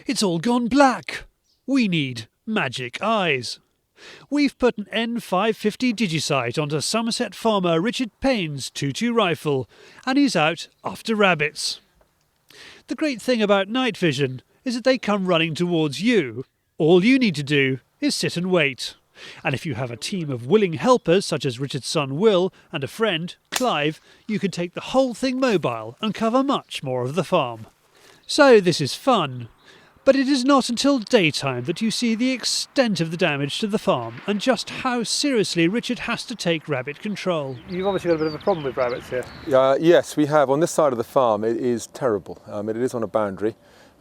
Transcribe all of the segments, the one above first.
It's all gone black. We need magic eyes. We've put an N550 digisight onto Somerset farmer Richard Payne's 22 rifle, and he's out after rabbits. The great thing about night vision is that they come running towards you. All you need to do is sit and wait. And if you have a team of willing helpers, such as Richard's son Will and a friend, Clive, you can take the whole thing mobile and cover much more of the farm. So this is fun. But it is not until daytime that you see the extent of the damage to the farm and just how seriously Richard has to take rabbit control. You've obviously got a bit of a problem with rabbits here. Yes, we have. On this side of the farm, it is terrible. It is on a boundary,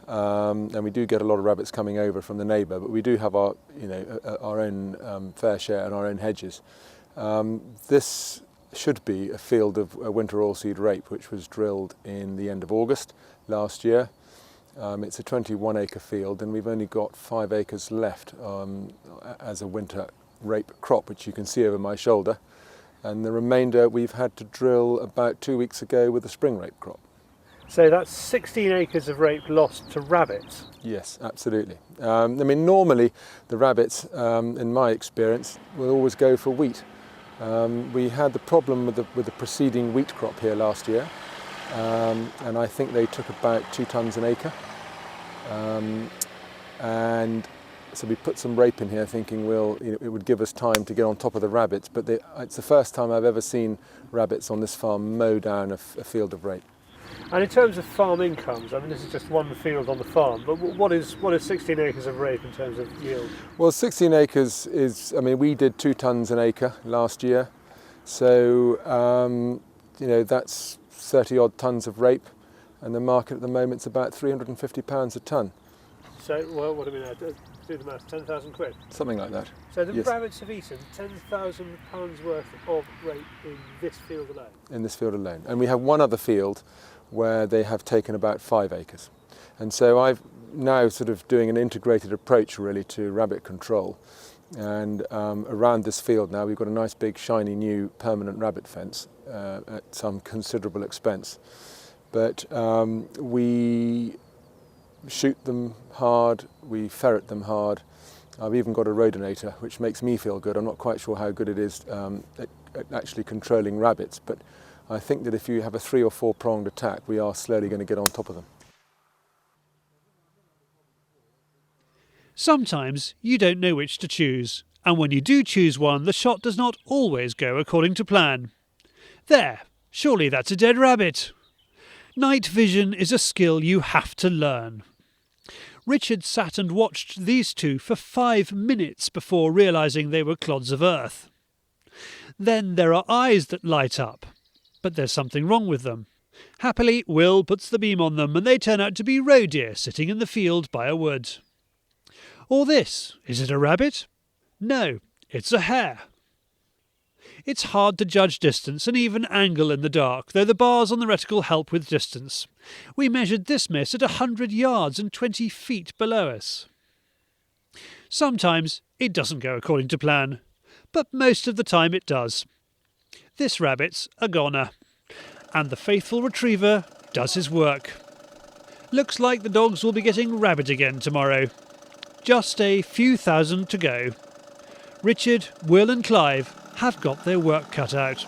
and we do get a lot of rabbits coming over from the neighbour, but we do have our own fair share and our own hedges. This should be a field of winter oilseed rape, which was drilled in the end of August last year. It's a 21-acre field, and we've only got 5 acres left as a winter rape crop, which you can see over my shoulder. And the remainder we've had to drill about 2 weeks ago with a spring rape crop. So that's 16 acres of rape lost to rabbits? Yes, absolutely. Normally the rabbits, in my experience, will always go for wheat. We had the problem with the preceding wheat crop here last year. And I think they took about 2 tonnes an acre. And so we put some rape in here thinking it would give us time to get on top of the rabbits, but it's the first time I've ever seen rabbits on this farm mow down a field of rape. And in terms of farm incomes, this is just one field on the farm, but what is 16 acres of rape in terms of yield? Well, 16 acres is, we did 2 tonnes an acre last year, so that's 30 odd tonnes of rape, and the market at the moment is about £350 a tonne. So, well, what do we know? Do the math, 10,000 quid? Something like that. So the rabbits have eaten £10,000 worth of rape in this field alone? In this field alone. And we have one other field where they have taken about 5 acres. And so I've now sort of doing an integrated approach really to rabbit control. And around this field now we've got a nice big shiny new permanent rabbit fence at some considerable expense. But we shoot them hard, we ferret them hard. I've even got a rodinator, which makes me feel good. I'm not quite sure how good it is at actually controlling rabbits, but I think that if you have a 3 or 4 pronged attack, we are slowly going to get on top of them. Sometimes you don't know which to choose, and when you do choose one, the shot does not always go according to plan. There, surely that's a dead rabbit. Night vision is a skill you have to learn. Richard sat and watched these two for 5 minutes before realising they were clods of earth. Then there are eyes that light up, but there's something wrong with them. Happily, Will puts the beam on them and they turn out to be roe deer sitting in the field by a wood. Or this, is it a rabbit? No, it's a hare. It's hard to judge distance and even angle in the dark, though the bars on the reticle help with distance. We measured this miss at 100 yards and 20 feet below us. Sometimes it doesn't go according to plan, but most of the time it does. This rabbit's a goner, and the faithful retriever does his work. Looks like the dogs will be getting rabbit again tomorrow. Just a few thousand to go. Richard, Will and Clive have got their work cut out.